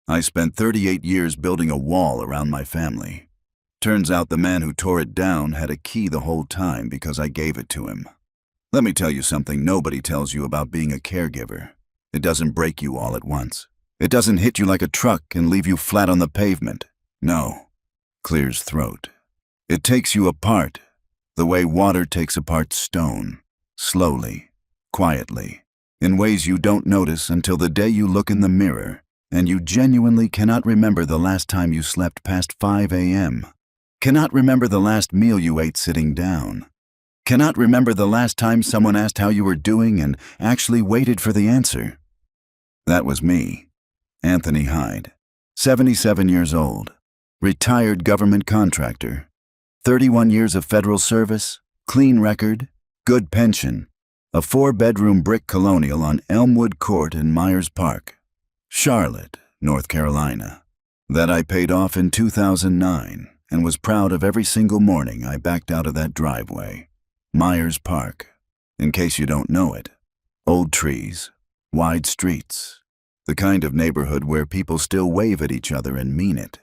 I spent 38 years building a wall around my family. Turns out the man who tore it down had a key the whole time because I gave it to him. Let me tell you something nobody tells you about being a caregiver. It doesn't break you all at once. It doesn't hit you like a truck and leave you flat on the pavement. No. Clears throat. It takes you apart, the way water takes apart stone. Slowly, quietly, in ways you don't notice until the day you look in the mirror and you genuinely cannot remember the last time you slept past 5 a.m. Cannot remember the last meal you ate sitting down. Cannot remember the last time someone asked how you were doing and actually waited for the answer. That was me, Anthony Hyde, 77 years old, retired government contractor, 31 years of federal service, clean record, good pension, a 4-bedroom brick colonial on Elmwood Court in Myers Park, Charlotte, North Carolina, that I paid off in 2009 and was proud of every single morning I backed out of that driveway. Myers Park, in case you don't know it, old trees, wide streets, the kind of neighborhood where people still wave at each other and mean it.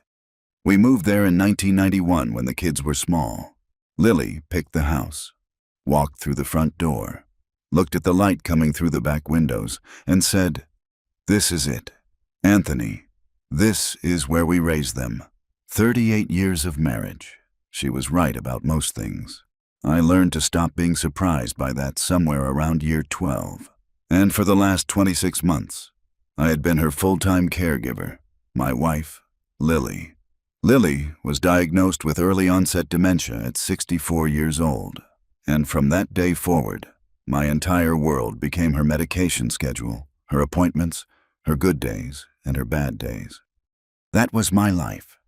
We moved there in 1991 when the kids were small. Lily picked the house, walked through the front door, looked at the light coming through the back windows, and said, "This is it. Anthony, this is where we raised them." 38 years of marriage. She was right about most things. I learned to stop being surprised by that somewhere around year 12. And for the last 26 months, I had been her full-time caregiver, my wife, Lily. Lily was diagnosed with early-onset dementia at 64 years old, and from that day forward, my entire world became her medication schedule, her appointments, her good days, and her bad days. That was my life.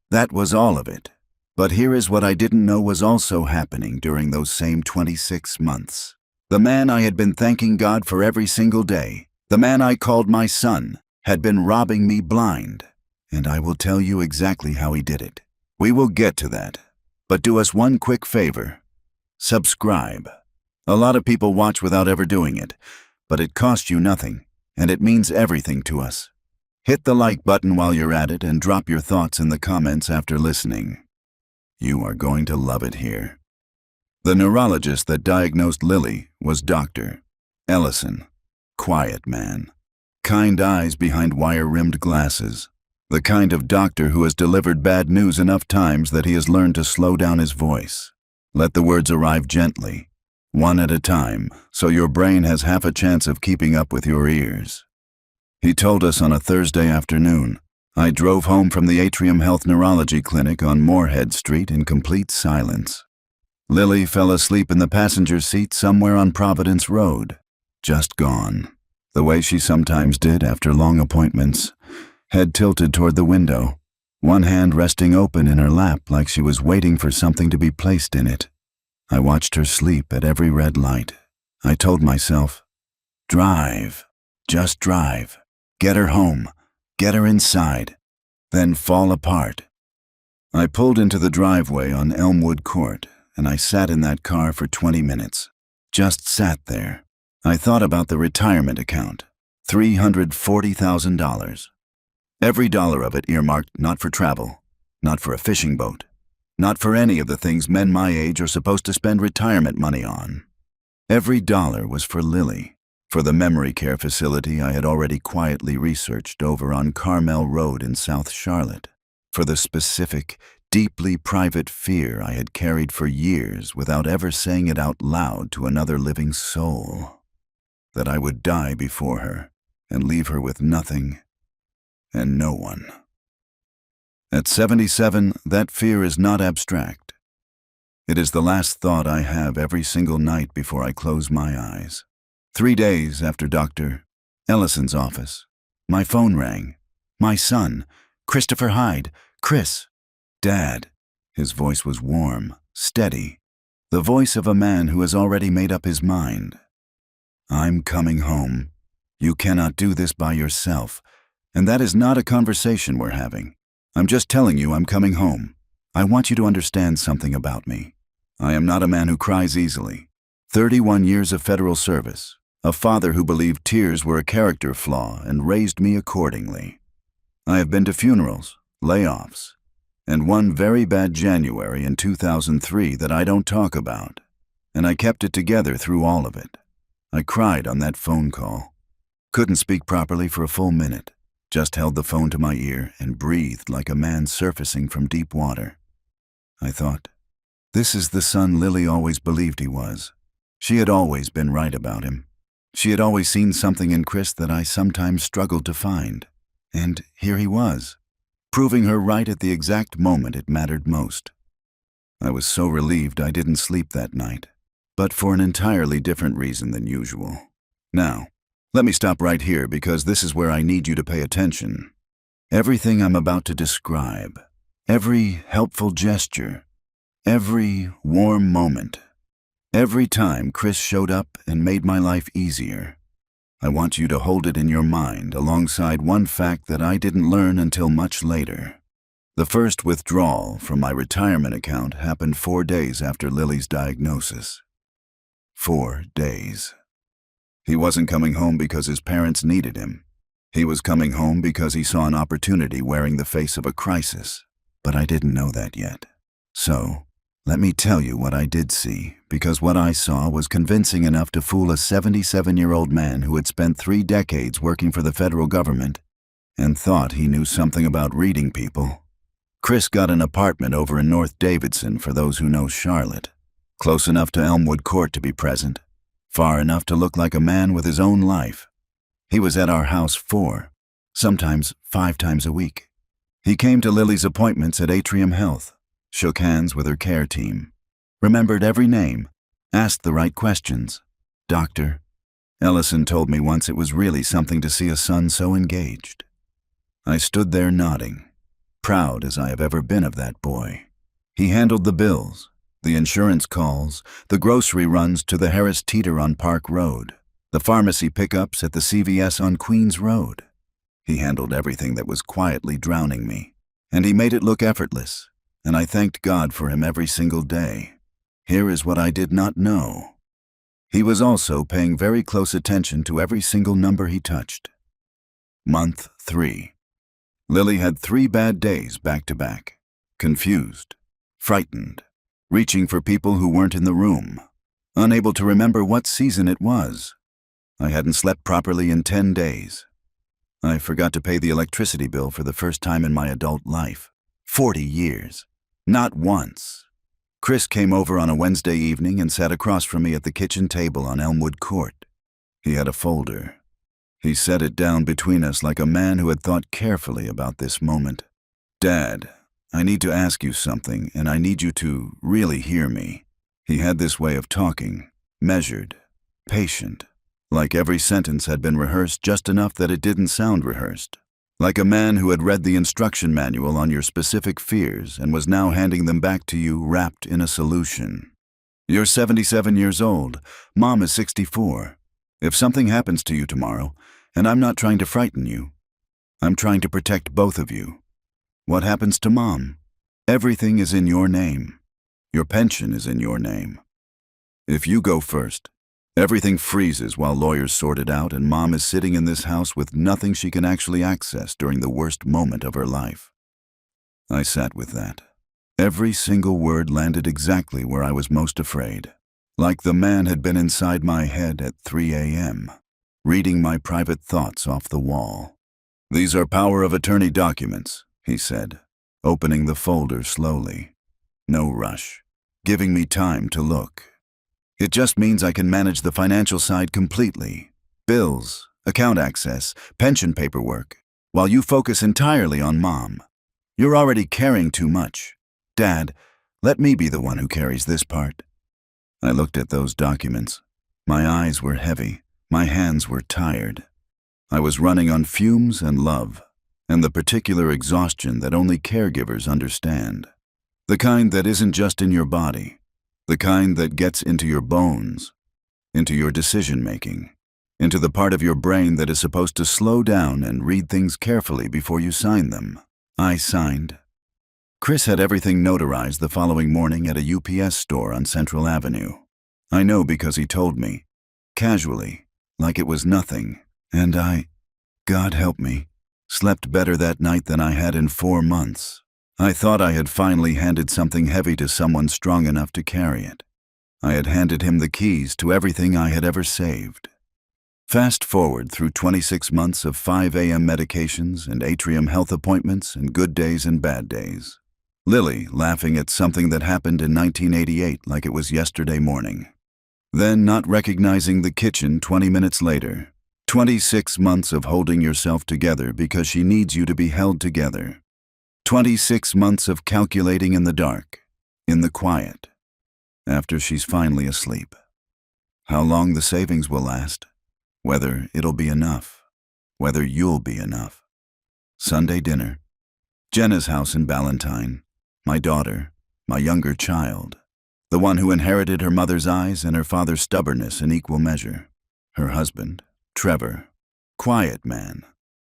That was all of it. But here is what I didn't know was also happening during those same 26 months. The man I had been thanking God for every single day, the man I called my son, had been robbing me blind. And I will tell you exactly how he did it. We will get to that. But do us one quick favor. Subscribe. A lot of people watch without ever doing it, but it costs you nothing, and it means everything to us. Hit the like button while you're at it and drop your thoughts in the comments after listening. You are going to love it here. The neurologist that diagnosed Lily was Dr. Ellison. Quiet man. Kind eyes behind wire-rimmed glasses. The kind of doctor who has delivered bad news enough times that he has learned to slow down his voice. Let the words arrive gently, one at a time, so your brain has half a chance of keeping up with your ears. He told us on a Thursday afternoon. I drove home from the Atrium Health Neurology Clinic on Moorhead Street in complete silence. Lily fell asleep in the passenger seat somewhere on Providence Road. Just gone, the way she sometimes did after long appointments. Head tilted toward the window, one hand resting open in her lap like she was waiting for something to be placed in it. I watched her sleep at every red light. I told myself, drive, just drive, get her home, get her inside, then fall apart. I pulled into the driveway on Elmwood Court, and I sat in that car for 20 minutes. Just sat there. I thought about the retirement account, $340,000. Every dollar of it earmarked not for travel, not for a fishing boat, not for any of the things men my age are supposed to spend retirement money on. Every dollar was for Lily, for the memory care facility I had already quietly researched over on Carmel Road in South Charlotte, for the specific, deeply private fear I had carried for years without ever saying it out loud to another living soul, that I would die before her and leave her with nothing and no one. At 77, that fear is not abstract. It is the last thought I have every single night before I close my eyes. 3 days after Dr. Ellison's office, my phone rang. My son, Christopher Hyde, Chris. Dad. His voice was warm, steady, the voice of a man who has already made up his mind. I'm coming home. You cannot do this by yourself. And that is not a conversation we're having. I'm just telling you I'm coming home. I want you to understand something about me. I am not a man who cries easily. 31 years of federal service. A father who believed tears were a character flaw and raised me accordingly. I have been to funerals, layoffs, and one very bad January in 2003 that I don't talk about, and I kept it together through all of it. I cried on that phone call. Couldn't speak properly for a full minute, just held the phone to my ear and breathed like a man surfacing from deep water. I thought, this is the son Lily always believed he was. She had always been right about him. She had always seen something in Chris that I sometimes struggled to find. And here he was, proving her right at the exact moment it mattered most. I was so relieved I didn't sleep that night, but for an entirely different reason than usual. Now, let me stop right here because this is where I need you to pay attention. Everything I'm about to describe, every helpful gesture, every warm moment, every time Chris showed up and made my life easier, I want you to hold it in your mind alongside one fact that I didn't learn until much later. The first withdrawal from my retirement account happened 4 days after Lily's diagnosis. 4 days. He wasn't coming home because his parents needed him. He was coming home because he saw an opportunity wearing the face of a crisis, but I didn't know that yet. So, let me tell you what I did see, because what I saw was convincing enough to fool a 77-year-old man who had spent 3 decades working for the federal government and thought he knew something about reading people. Chris got an apartment over in North Davidson for those who know Charlotte, close enough to Elmwood Court to be present, far enough to look like a man with his own life. He was at our house 4, sometimes 5 times a week. He came to Lily's appointments at Atrium Health, shook hands with her care team, remembered every name, asked the right questions. Doctor, Ellison told me once it was really something to see a son so engaged. I stood there nodding, proud as I have ever been of that boy. He handled the bills, the insurance calls, the grocery runs to the Harris Teeter on Park Road, the pharmacy pickups at the CVS on Queens Road. He handled everything that was quietly drowning me, and he made it look effortless, and I thanked God for him every single day. Here is what I did not know. He was also paying very close attention to every single number he touched. Month 3. Lily had 3 bad days back to back. Confused, frightened, reaching for people who weren't in the room, unable to remember what season it was. I hadn't slept properly in 10 days. I forgot to pay the electricity bill for the first time in my adult life. 40 years. Not once. Chris came over on a Wednesday evening and sat across from me at the kitchen table on Elmwood Court. He had a folder. He set it down between us like a man who had thought carefully about this moment. Dad, I need to ask you something, and I need you to really hear me. He had this way of talking, measured, patient, like every sentence had been rehearsed just enough that it didn't sound rehearsed. Like a man who had read the instruction manual on your specific fears and was now handing them back to you wrapped in a solution. You're 77 years old. Mom is 64. If something happens to you tomorrow, and I'm not trying to frighten you, I'm trying to protect both of you. What happens to Mom? Everything is in your name. Your pension is in your name. If you go first, everything freezes while lawyers sort it out, and Mom is sitting in this house with nothing she can actually access during the worst moment of her life. I sat with that. Every single word landed exactly where I was most afraid, like the man had been inside my head at 3 a.m., reading my private thoughts off the wall. These are power of attorney documents, he said, opening the folder slowly. No rush, giving me time to look. It just means I can manage the financial side completely. Bills, account access, pension paperwork, while you focus entirely on Mom. You're already carrying too much. Dad, let me be the one who carries this part. I looked at those documents. My eyes were heavy. My hands were tired. I was running on fumes and love, and the particular exhaustion that only caregivers understand. The kind that isn't just in your body. The kind that gets into your bones, into your decision-making, into the part of your brain that is supposed to slow down and read things carefully before you sign them. I signed. Chris had everything notarized the following morning at a UPS store on Central Avenue. I know because he told me, casually, like it was nothing, and God help me, Slept better that night than I had in 4 months. I thought I had finally handed something heavy to someone strong enough to carry it. I had handed him the keys to everything I had ever saved. Fast forward through 26 months of 5 a.m. medications and Atrium health appointments and good days and bad days. Lily laughing at something that happened in 1988 like it was yesterday morning. Then not recognizing the kitchen 20 minutes later. 26 months of holding yourself together because she needs you to be held together. 26 months of calculating in the dark, in the quiet, after she's finally asleep. How long the savings will last, whether it'll be enough, whether you'll be enough. Sunday dinner. Jenna's house in Ballantyne. My daughter, my younger child, the one who inherited her mother's eyes and her father's stubbornness in equal measure. Her husband, Trevor, quiet man,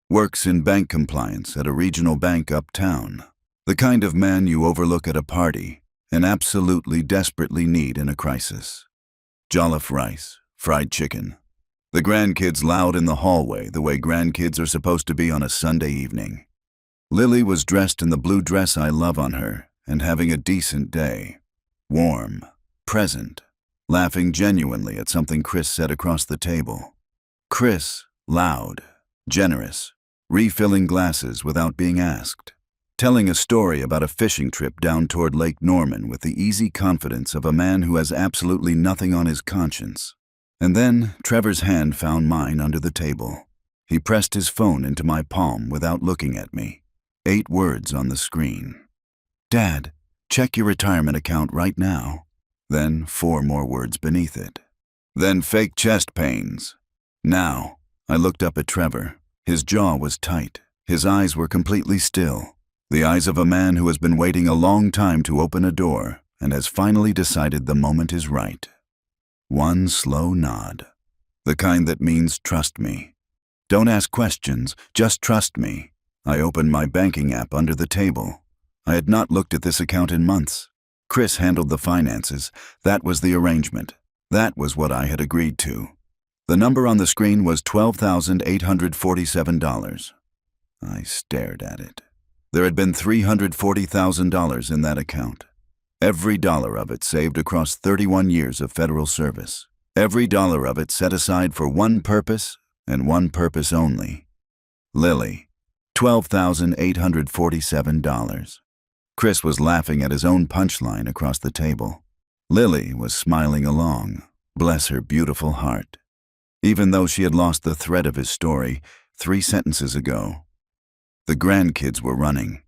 works in bank compliance at a regional bank uptown. The kind of man you overlook at a party and absolutely desperately need in a crisis. Jollof rice, fried chicken. The grandkids loud in the hallway the way grandkids are supposed to be on a Sunday evening. Lily was dressed in the blue dress I love on her and having a decent day. Warm, present, laughing genuinely at something Chris said across the table. Chris, loud, generous, refilling glasses without being asked, telling a story about a fishing trip down toward Lake Norman with the easy confidence of a man who has absolutely nothing on his conscience. And then Trevor's hand found mine under the table. He pressed his phone into my palm without looking at me. 8 words on the screen. Dad, check your retirement account right now. Then 4 more words beneath it. Then fake chest pains. Now, I looked up at Trevor. His jaw was tight. His eyes were completely still. The eyes of a man who has been waiting a long time to open a door and has finally decided the moment is right. One slow nod. The kind that means trust me. Don't ask questions, just trust me. I opened my banking app under the table. I had not looked at this account in months. Chris handled the finances. That was the arrangement. That was what I had agreed to. The number on the screen was $12,847. I stared at it. There had been $340,000 in that account. Every dollar of it saved across 31 years of federal service. Every dollar of it set aside for one purpose and one purpose only. Lily, $12,847. Chris was laughing at his own punchline across the table. Lily was smiling along. Bless her beautiful heart. Even though she had lost the thread of his story 3 sentences ago. The grandkids were running.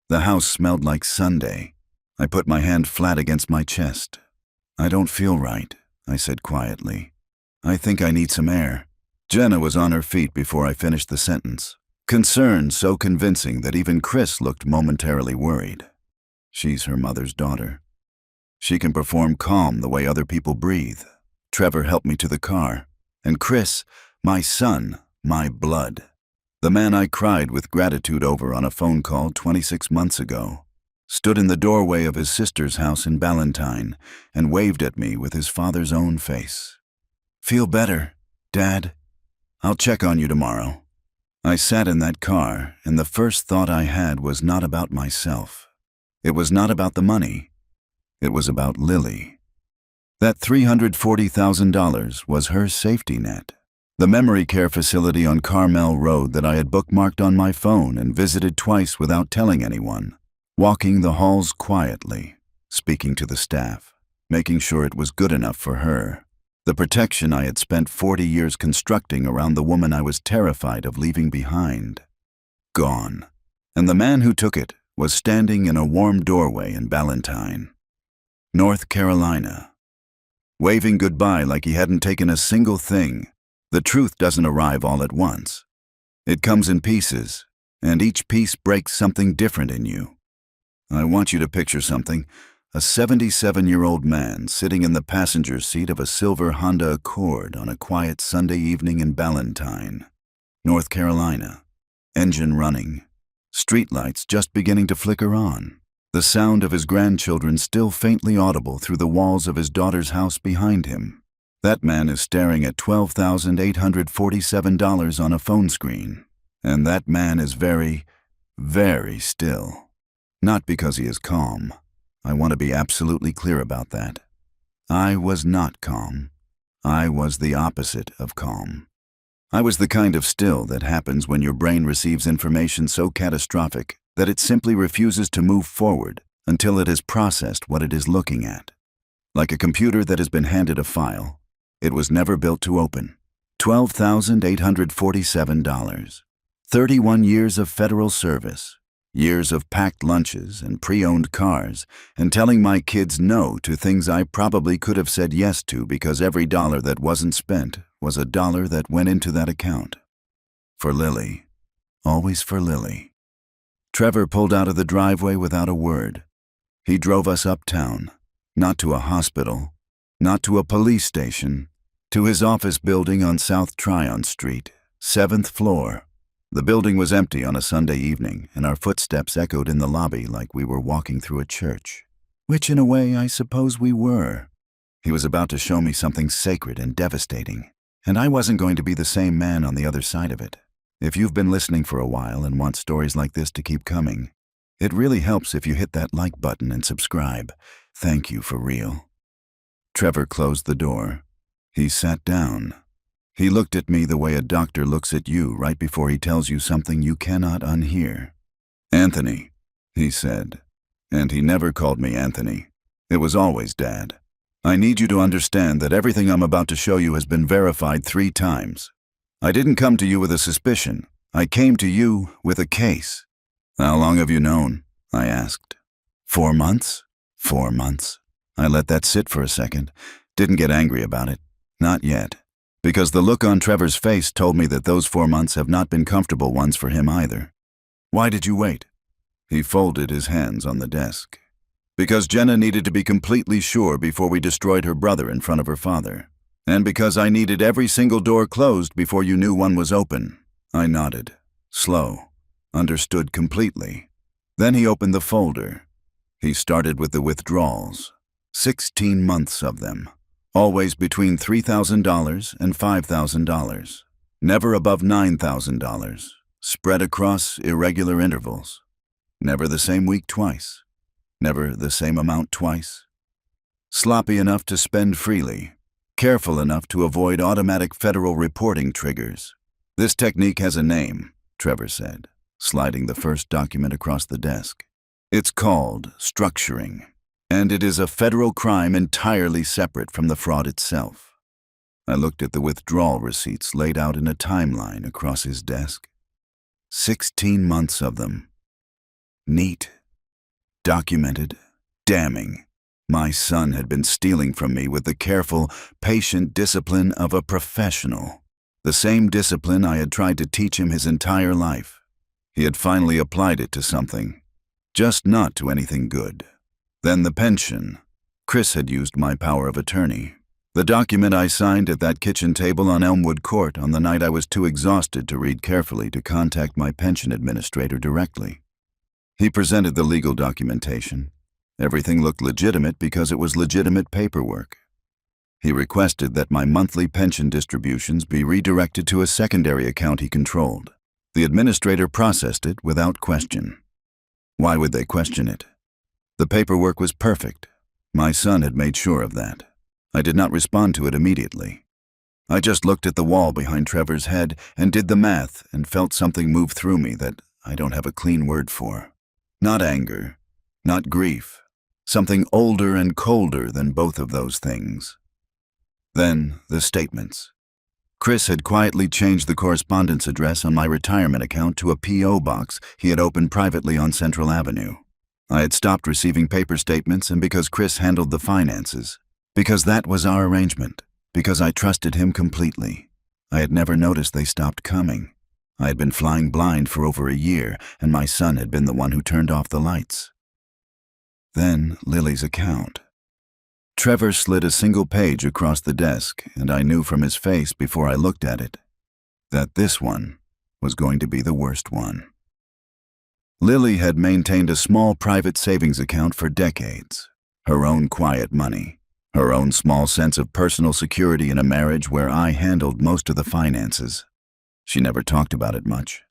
The house smelled like Sunday. I put my hand flat against my chest. I don't feel right, I said quietly. I think I need some air. Jenna was on her feet before I finished the sentence. Concern so convincing that even Chris looked momentarily worried. She's her mother's daughter. She can perform calm the way other people breathe. Trevor helped me to the car. And Chris, my son, my blood. The man I cried with gratitude over on a phone call 26 months ago, stood in the doorway of his sister's house in Ballantyne and waved at me with his father's own face. Feel better, Dad? I'll check on you tomorrow. I sat in that car, and the first thought I had was not about myself. It was not about the money. It was about Lily. That $340,000 was her safety net. The memory care facility on Carmel Road that I had bookmarked on my phone and visited twice without telling anyone. Walking the halls quietly, speaking to the staff, making sure it was good enough for her. The protection I had spent 40 years constructing around the woman I was terrified of leaving behind. Gone. And the man who took it was standing in a warm doorway in Ballantyne, North Carolina. Waving goodbye like he hadn't taken a single thing. The truth doesn't arrive all at once. It comes in pieces, and each piece breaks something different in you. I want you to picture something. A 77-year-old man sitting in the passenger seat of a silver Honda Accord on a quiet Sunday evening in Ballantyne, North Carolina. Engine running. Streetlights just beginning to flicker on. The sound of his grandchildren still faintly audible through the walls of his daughter's house behind him. That man is staring at $12,847 on a phone screen. And that man is very, very still. Not because he is calm. I want to be absolutely clear about that. I was not calm. I was the opposite of calm. I was the kind of still that happens when your brain receives information so catastrophic that it simply refuses to move forward until it has processed what it is looking at. Like a computer that has been handed a file. It was never built to open. $12,847. 31 years of federal service. Years of packed lunches and pre-owned cars, and telling my kids no to things I probably could have said yes to because every dollar that wasn't spent was a dollar that went into that account. For Lily. Always for Lily. Trevor pulled out of the driveway without a word. He drove us uptown, not to a hospital, not to a police station, to his office building on South Tryon Street, 7th floor. The building was empty on a Sunday evening, and our footsteps echoed in the lobby like we were walking through a church. Which, in a way, I suppose we were. He was about to show me something sacred and devastating, and I wasn't going to be the same man on the other side of it. If you've been listening for a while and want stories like this to keep coming, it really helps if you hit that like button and subscribe. Thank you for real. Trevor closed the door. He sat down. He looked at me the way a doctor looks at you right before he tells you something you cannot unhear. Anthony, he said. And he never called me Anthony. It was always Dad. I need you to understand that everything I'm about to show you has been verified 3 times. I didn't come to you with a suspicion. I came to you with a case. How long have you known? I asked. 4 months? 4 months. I let that sit for a second. Didn't get angry about it. Not yet. Because the look on Trevor's face told me that those 4 months have not been comfortable ones for him either. Why did you wait? He folded his hands on the desk. Because Jenna needed to be completely sure before we destroyed her brother in front of her father. And because I needed every single door closed before you knew one was open. I nodded. Slow. Understood completely. Then he opened the folder. He started with the withdrawals. 16 months of them. Always between $3,000 and $5,000. Never above $9,000. Spread across irregular intervals. Never the same week twice. Never the same amount twice. Sloppy enough to spend freely. Careful enough to avoid automatic federal reporting triggers. This technique has a name, Trevor said, sliding the first document across the desk. It's called structuring. And it is a federal crime entirely separate from the fraud itself. I looked at the withdrawal receipts laid out in a timeline across his desk. 16 months of them. Neat. Documented. Damning. My son had been stealing from me with the careful, patient discipline of a professional. The same discipline I had tried to teach him his entire life. He had finally applied it to something. Just not to anything good. Then the pension. Chris had used my power of attorney. The document I signed at that kitchen table on Elmwood Court on the night I was too exhausted to read carefully to contact my pension administrator directly. He presented the legal documentation. Everything looked legitimate because it was legitimate paperwork. He requested that my monthly pension distributions be redirected to a secondary account he controlled. The administrator processed it without question. Why would they question it? The paperwork was perfect. My son had made sure of that. I did not respond to it immediately. I just looked at the wall behind Trevor's head and did the math and felt something move through me that I don't have a clean word for. Not anger, not grief. Something older and colder than both of those things. Then the statements. Chris had quietly changed the correspondence address on my retirement account to a P.O. box he had opened privately on Central Avenue. I had stopped receiving paper statements, and because Chris handled the finances. Because that was our arrangement. Because I trusted him completely. I had never noticed they stopped coming. I had been flying blind for over a year, and my son had been the one who turned off the lights. Then Lily's account. Trevor slid a single page across the desk, and I knew from his face before I looked at it that this one was going to be the worst one. Lily had maintained a small private savings account for decades. Her own quiet money. Her own small sense of personal security in a marriage where I handled most of the finances. She never talked about it much.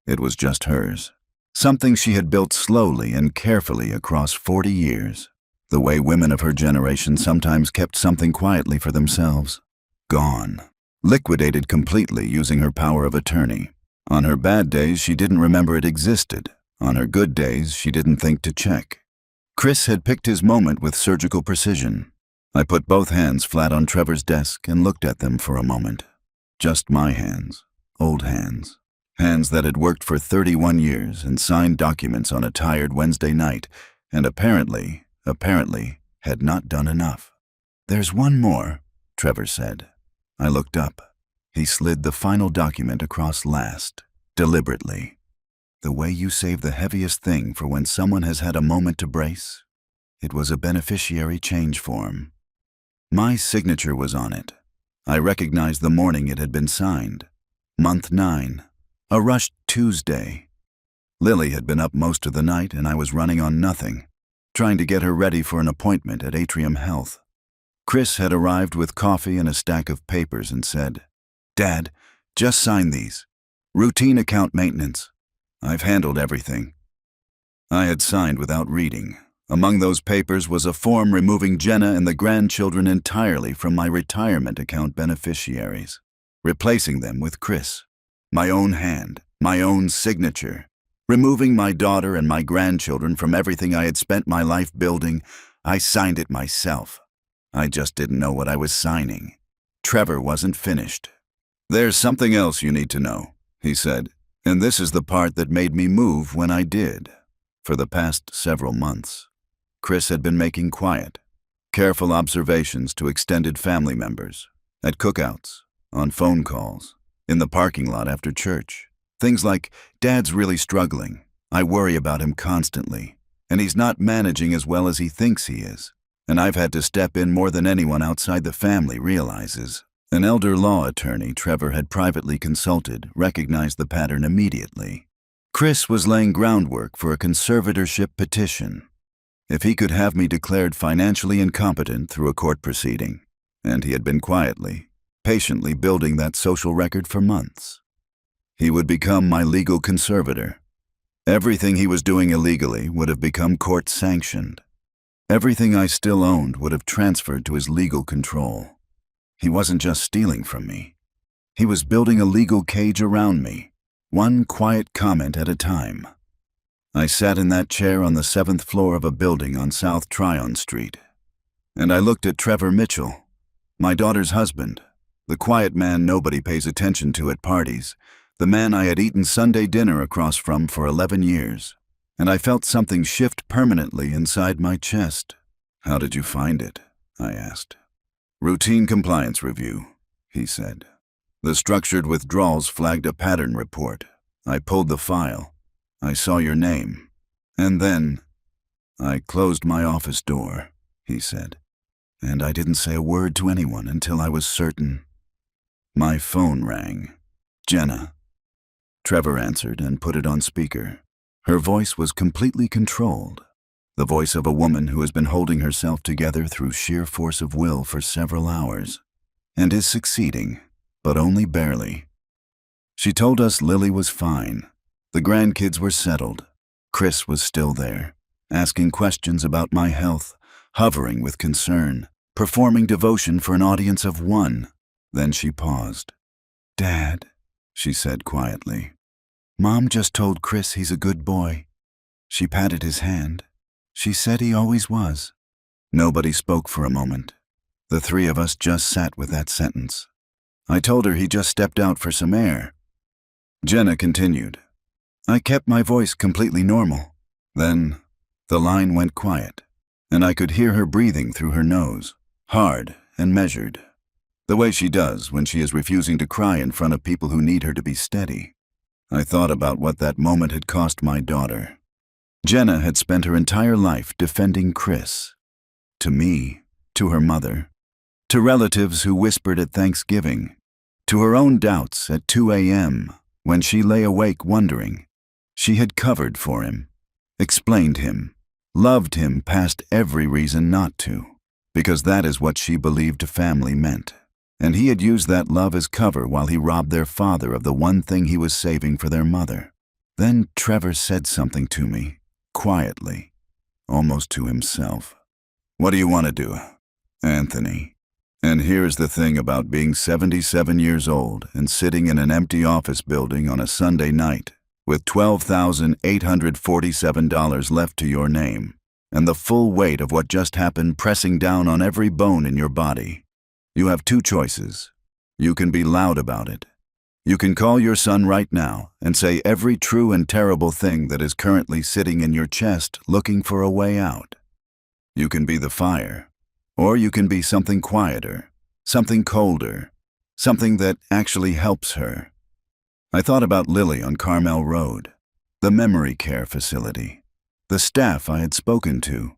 It was just hers. Something she had built slowly and carefully across 40 years. The way women of her generation sometimes kept something quietly for themselves. Gone. Liquidated completely using her power of attorney. On her bad days, she didn't remember it existed. On her good days, she didn't think to check. Chris had picked his moment with surgical precision. I put both hands flat on Trevor's desk and looked at them for a moment. Just my hands. Old hands. Hands that had worked for 31 years and signed documents on a tired Wednesday night, and apparently, had not done enough. "There's one more," Trevor said. I looked up. He slid the final document across last, deliberately. "The way you save the heaviest thing for when someone has had a moment to brace." It was a beneficiary change form. My signature was on it. I recognized the morning it had been signed. Month 9. A rushed Tuesday. Lily had been up most of the night and I was running on nothing, trying to get her ready for an appointment at Atrium Health. Chris had arrived with coffee and a stack of papers and said, "Dad, just sign these. Routine account maintenance. I've handled everything." I had signed without reading. Among those papers was a form removing Jenna and the grandchildren entirely from my retirement account beneficiaries, replacing them with Chris. My own hand, my own signature. Removing my daughter and my grandchildren from everything I had spent my life building, I signed it myself. I just didn't know what I was signing. Trevor wasn't finished. "There's something else you need to know," he said, "and this is the part that made me move when I did." For the past several months, Chris had been making quiet, careful observations to extended family members, at cookouts, on phone calls, in the parking lot after church. Things like, "Dad's really struggling. I worry about him constantly, and he's not managing as well as he thinks he is. And I've had to step in more than anyone outside the family realizes." An elder law attorney Trevor had privately consulted recognized the pattern immediately. Chris was laying groundwork for a conservatorship petition. If he could have me declared financially incompetent through a court proceeding, and he had been quietly, patiently building that social record for months, he would become my legal conservator. Everything he was doing illegally would have become court-sanctioned. Everything I still owned would have transferred to his legal control. He wasn't just stealing from me. He was building a legal cage around me, one quiet comment at a time. I sat in that chair on the 7th floor of a building on South Tryon Street, and I looked at Trevor Mitchell, my daughter's husband, the quiet man nobody pays attention to at parties, the man I had eaten Sunday dinner across from for 11 years. And I felt something shift permanently inside my chest. "How did you find it?" I asked. "Routine compliance review," he said. "The structured withdrawals flagged a pattern report. I pulled the file. I saw your name. And then I closed my office door," he said. "And I didn't say a word to anyone until I was certain." My phone rang. "Jenna." Trevor answered and put it on speaker. Her voice was completely controlled, the voice of a woman who has been holding herself together through sheer force of will for several hours, and is succeeding, but only barely. She told us Lily was fine, the grandkids were settled, Chris was still there, asking questions about my health, hovering with concern, performing devotion for an audience of one. Then she paused. "Dad," she said quietly. "Mom just told Chris he's a good boy." She patted his hand. "She said he always was." Nobody spoke for a moment. The three of us just sat with that sentence. I told her he just stepped out for some air. Jenna continued. I kept my voice completely normal. Then the line went quiet, and I could hear her breathing through her nose, hard and measured, the way she does when she is refusing to cry in front of people who need her to be steady. I thought about what that moment had cost my daughter. Jenna had spent her entire life defending Chris. To me, to her mother, to relatives who whispered at Thanksgiving, to her own doubts at 2 a.m. when she lay awake wondering. She had covered for him, explained him, loved him past every reason not to, because that is what she believed family meant. And he had used that love as cover while he robbed their father of the one thing he was saving for their mother. Then Trevor said something to me, quietly, almost to himself. "What do you want to do, Anthony?" And here's the thing about being 77 years old and sitting in an empty office building on a Sunday night with $12,847 left to your name, and the full weight of what just happened pressing down on every bone in your body. You have two choices. You can be loud about it. You can call your son right now and say every true and terrible thing that is currently sitting in your chest looking for a way out. You can be the fire, or you can be something quieter, something colder, something that actually helps her. I thought about Lily on Carmel Road, the memory care facility, the staff I had spoken to.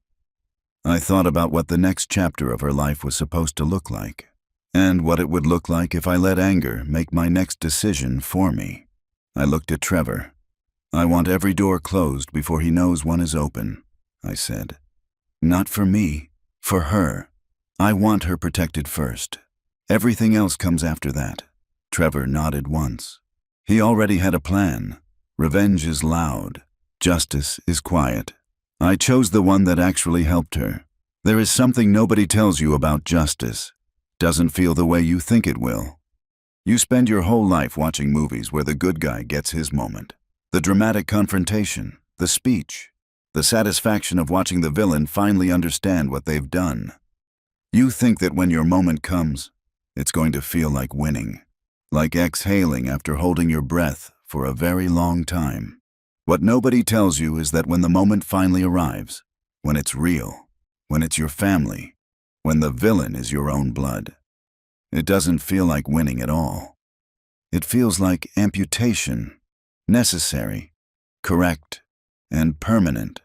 I thought about what the next chapter of her life was supposed to look like, and what it would look like if I let anger make my next decision for me. I looked at Trevor. "I want every door closed before he knows one is open," I said. "Not for me, for her. I want her protected first. Everything else comes after that." Trevor nodded once. He already had a plan. Revenge is loud. Justice is quiet. I chose the one that actually helped her. There is something nobody tells you about justice. Doesn't feel the way you think it will. You spend your whole life watching movies where the good guy gets his moment. The dramatic confrontation, the speech, the satisfaction of watching the villain finally understand what they've done. You think that when your moment comes, it's going to feel like winning, like exhaling after holding your breath for a very long time. What nobody tells you is that when the moment finally arrives, when it's real, when it's your family, when the villain is your own blood, it doesn't feel like winning at all. It feels like amputation, necessary, correct, and permanent.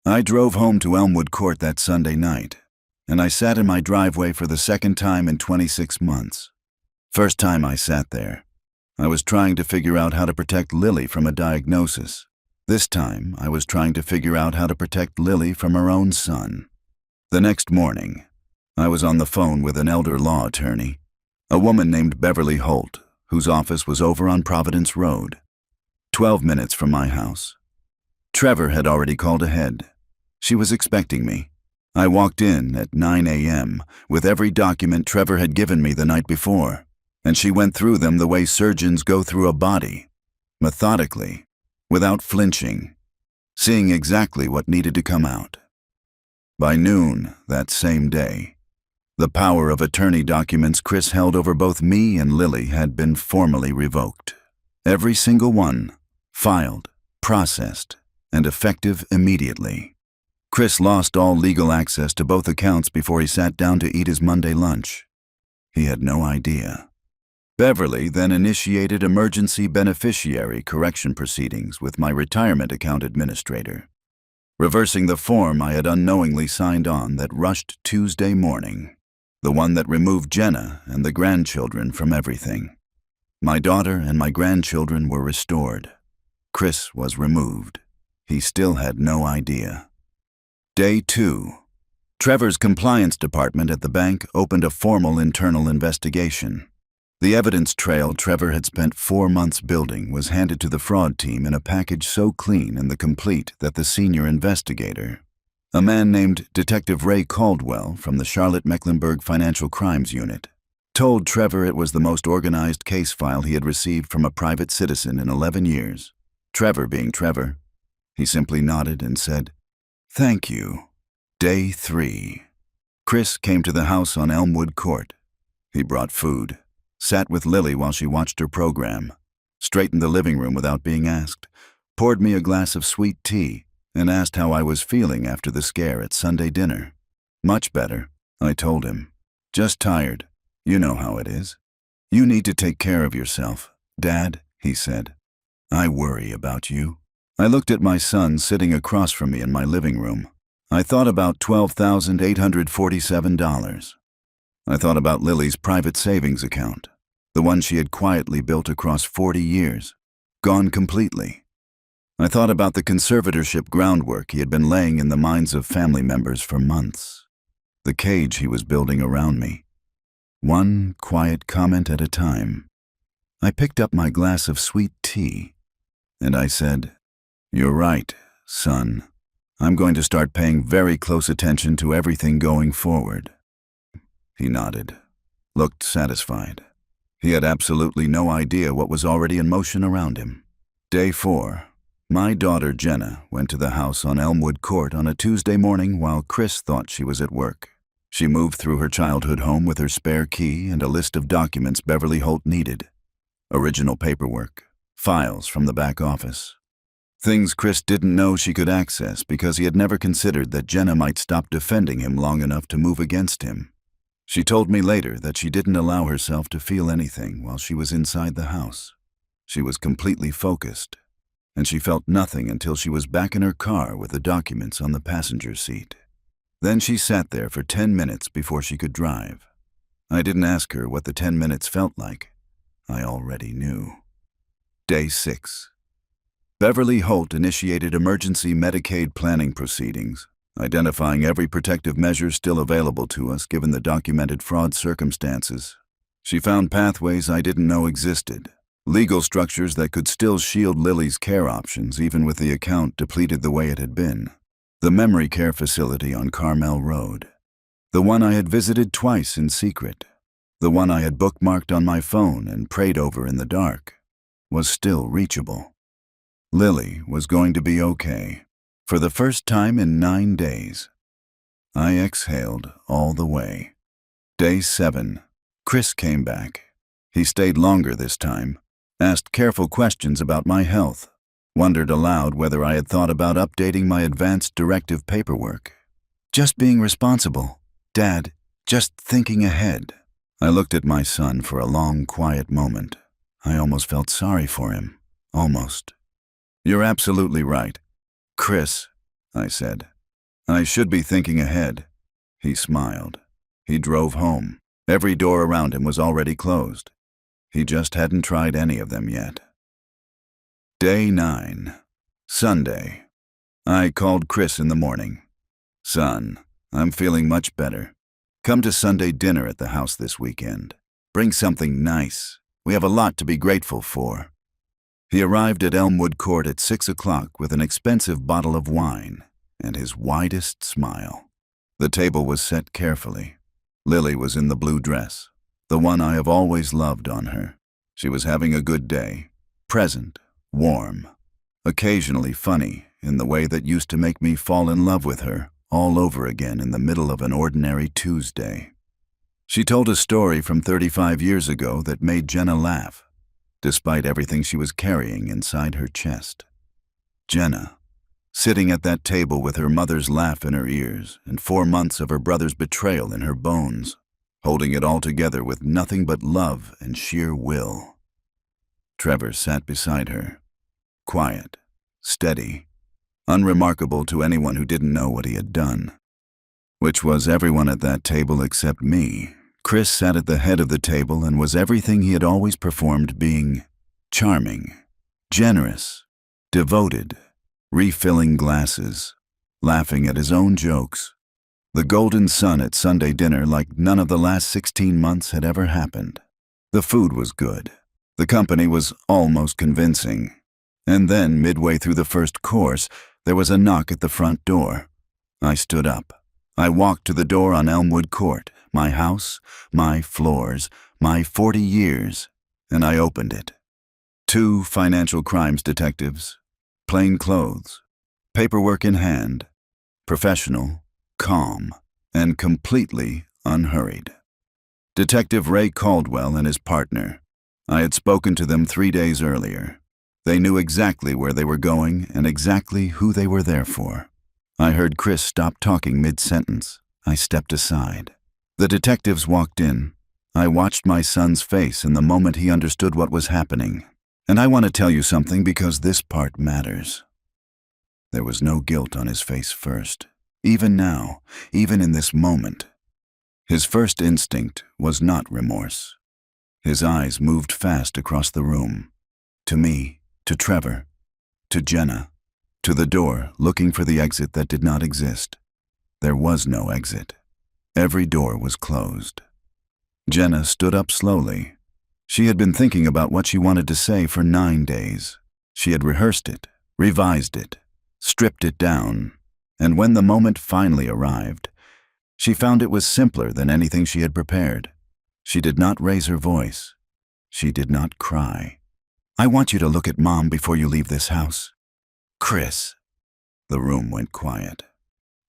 I drove home to Elmwood Court that Sunday night, and I sat in my driveway for the second time in 26 months. First time I sat there, I was trying to figure out how to protect Lily from a diagnosis. This time, I was trying to figure out how to protect Lily from her own son. The next morning, I was on the phone with an elder law attorney, a woman named Beverly Holt, whose office was over on Providence Road, 12 minutes from my house. Trevor had already called ahead. She was expecting me. I walked in at 9 a.m. with every document Trevor had given me the night before, and she went through them the way surgeons go through a body, methodically, without flinching, seeing exactly what needed to come out. By noon that same day, the power of attorney documents Chris held over both me and Lily had been formally revoked. Every single one, filed, processed, and effective immediately. Chris lost all legal access to both accounts before he sat down to eat his Monday lunch. He had no idea. Beverly then initiated emergency beneficiary correction proceedings with my retirement account administrator, reversing the form I had unknowingly signed on that rushed Tuesday morning, the one that removed Jenna and the grandchildren from everything. My daughter and my grandchildren were restored. Chris was removed. He still had no idea. Day 2. Trevor's compliance department at the bank opened a formal internal investigation. The evidence trail Trevor had spent 4 months building was handed to the fraud team in a package so clean and complete that the senior investigator, a man named Detective Ray Caldwell from the Charlotte-Mecklenburg Financial Crimes Unit, told Trevor it was the most organized case file he had received from a private citizen in 11 years. Trevor being Trevor, he simply nodded and said, "Thank you." Day 3. Chris came to the house on Elmwood Court. He brought food, sat with Lily while she watched her program, straightened the living room without being asked, poured me a glass of sweet tea, and asked how I was feeling after the scare at Sunday dinner. "Much better," I told him. "Just tired. You know how it is. You need to take care of yourself, Dad," he said. "I worry about you." I looked at my son sitting across from me in my living room. I thought about $12,847. I thought about Lily's private savings account, the one she had quietly built across 40 years, gone completely. I thought about the conservatorship groundwork he had been laying in the minds of family members for months, the cage he was building around me. One quiet comment at a time. I picked up my glass of sweet tea. And I said, "You're right, son. I'm going to start paying very close attention to everything going forward." He nodded, looked satisfied. He had absolutely no idea what was already in motion around him. Day 4. My daughter Jenna went to the house on Elmwood Court on a Tuesday morning while Chris thought she was at work. She moved through her childhood home with her spare key and a list of documents Beverly Holt needed. Original paperwork, files from the back office. Things Chris didn't know she could access because he had never considered that Jenna might stop defending him long enough to move against him. She told me later that she didn't allow herself to feel anything while she was inside the house. She was completely focused, and she felt nothing until she was back in her car with the documents on the passenger seat. Then she sat there for 10 minutes before she could drive. I didn't ask her what the 10 minutes felt like. I already knew. Day 6. Beverly Holt initiated emergency Medicaid planning proceedings, identifying every protective measure still available to us given the documented fraud circumstances. She found pathways I didn't know existed, legal structures that could still shield Lily's care options even with the account depleted the way it had been. The memory care facility on Carmel Road. The one I had visited twice in secret. The one I had bookmarked on my phone and prayed over in the dark. Was still reachable. Lily was going to be okay. For the first time in 9 days. I exhaled all the way. Day 7. Chris came back. He stayed longer this time, asked careful questions about my health, wondered aloud whether I had thought about updating my advanced directive paperwork. Just being responsible, Dad, just thinking ahead. I looked at my son for a long, quiet moment. I almost felt sorry for him. Almost. "You're absolutely right, Chris," I said. "I should be thinking ahead." He smiled. He drove home. Every door around him was already closed. He just hadn't tried any of them yet. Day 9. Sunday. I called Chris in the morning. "Son, I'm feeling much better. Come to Sunday dinner at the house this weekend. Bring something nice. We have a lot to be grateful for." He arrived at Elmwood Court at 6 o'clock with an expensive bottle of wine and his widest smile. The table was set carefully. Lily was in the blue dress, the one I have always loved on her. She was having a good day, present, warm, occasionally funny in the way that used to make me fall in love with her all over again in the middle of an ordinary Tuesday. She told a story from 35 years ago that made Jenna laugh, despite everything she was carrying inside her chest. Jenna, sitting at that table with her mother's laugh in her ears and 4 months of her brother's betrayal in her bones, holding it all together with nothing but love and sheer will. Trevor sat beside her, quiet, steady, unremarkable to anyone who didn't know what he had done. Which was everyone at that table except me. Chris sat at the head of the table and was everything he had always performed being: charming, generous, devoted, refilling glasses, laughing at his own jokes. The golden sun at Sunday dinner like none of the last 16 months had ever happened. The food was good. The company was almost convincing. And then, midway through the first course, there was a knock at the front door. I stood up. I walked to the door on Elmwood Court, my house, my floors, my 40 years, and I opened it. 2 financial crimes detectives, plain clothes, paperwork in hand, professional, calm, and completely unhurried. Detective Ray Caldwell and his partner. I had spoken to them 3 days earlier. They knew exactly where they were going and exactly who they were there for. I heard Chris stop talking mid-sentence. I stepped aside. The detectives walked in. I watched my son's face in the moment he understood what was happening. And I want to tell you something because this part matters. There was no guilt on his face first. Even now, even in this moment. His first instinct was not remorse. His eyes moved fast across the room. To me, to Trevor, to Jenna, to the door, looking for the exit that did not exist. There was no exit. Every door was closed. Jenna stood up slowly. She had been thinking about what she wanted to say for 9 days. She had rehearsed it, revised it, stripped it down, and when the moment finally arrived, she found it was simpler than anything she had prepared. She did not raise her voice. She did not cry. "I want you to look at Mom before you leave this house." "Chris." The room went quiet.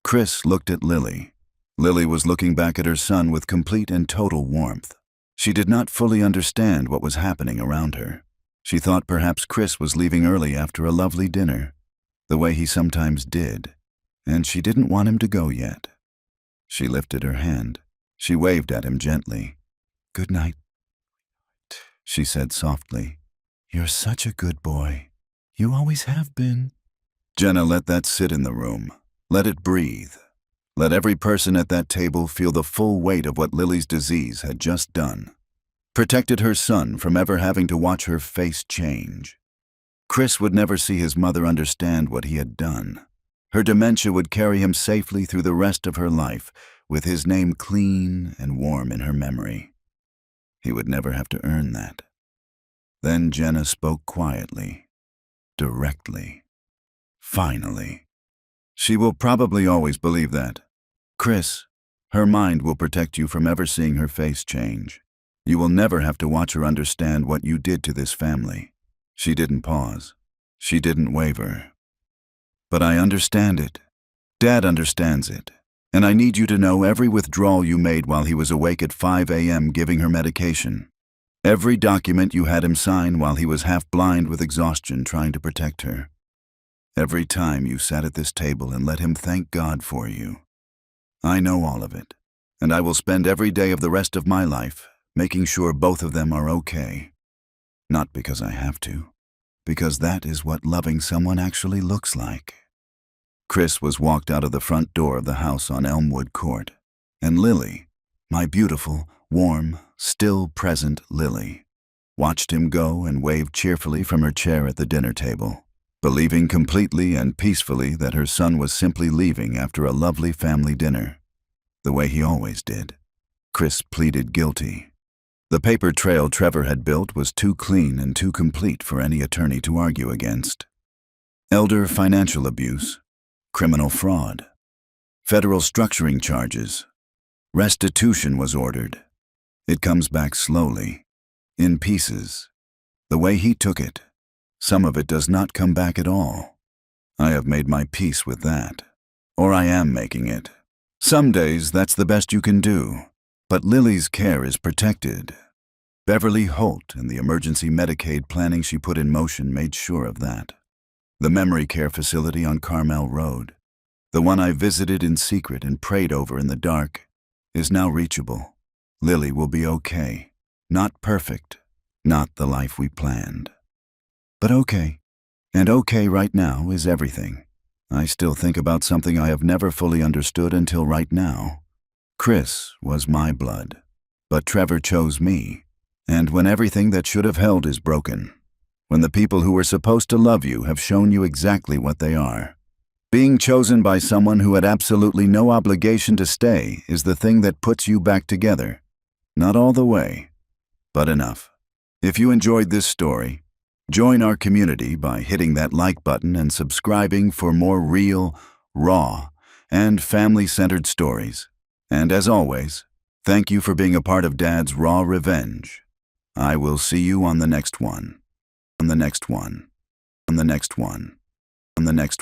Chris looked at Lily. Lily was looking back at her son with complete and total warmth. She did not fully understand what was happening around her. She thought perhaps Chris was leaving early after a lovely dinner, the way he sometimes did, and she didn't want him to go yet. She lifted her hand. She waved at him gently. "Good night," she said softly. "You're such a good boy. You always have been." Jenna let that sit in the room. Let it breathe. Let every person at that table feel the full weight of what Lily's disease had just done. Protected her son from ever having to watch her face change. Chris would never see his mother understand what he had done. Her dementia would carry him safely through the rest of her life, with his name clean and warm in her memory. He would never have to earn that. Then Jenna spoke quietly, directly. Finally. She will probably always believe that. Chris, her mind will protect you from ever seeing her face change. You will never have to watch her understand what you did to this family. She didn't pause. She didn't waver. But I understand it. Dad understands it. And I need you to know every withdrawal you made while he was awake at 5 a.m. giving her medication. Every document you had him sign while he was half blind with exhaustion trying to protect her. Every time you sat at this table and let him thank God for you. I know all of it, and I will spend every day of the rest of my life making sure both of them are okay. Not because I have to, because that is what loving someone actually looks like. Chris was walked out of the front door of the house on Elmwood Court, and Lily, my beautiful, warm, still present Lily, watched him go and waved cheerfully from her chair at the dinner table, believing completely and peacefully that her son was simply leaving after a lovely family dinner, the way he always did. Chris pleaded guilty. The paper trail Trevor had built was too clean and too complete for any attorney to argue against. Elder financial abuse, criminal fraud, federal structuring charges, restitution was ordered. It comes back slowly, in pieces, the way he took it. Some of it does not come back at all. I have made my peace with that. Or I am making it. Some days that's the best you can do. But Lily's care is protected. Beverly Holt and the emergency Medicaid planning she put in motion made sure of that. The memory care facility on Carmel Road, the one I visited in secret and prayed over in the dark, is now reachable. Lily will be okay. Not perfect. Not the life we planned. But okay. And okay right now is everything. I still think about something I have never fully understood until right now. Chris was my blood, but Trevor chose me. And when everything that should have held is broken, when the people who were supposed to love you have shown you exactly what they are, being chosen by someone who had absolutely no obligation to stay is the thing that puts you back together. Not all the way, but enough. If you enjoyed this story, join our community by hitting that like button and subscribing for more real, raw, and family-centered stories. And as always, thank you for being a part of Dad's Raw Revenge. I will see you on the next one. On the next one. On the next one. On the next one.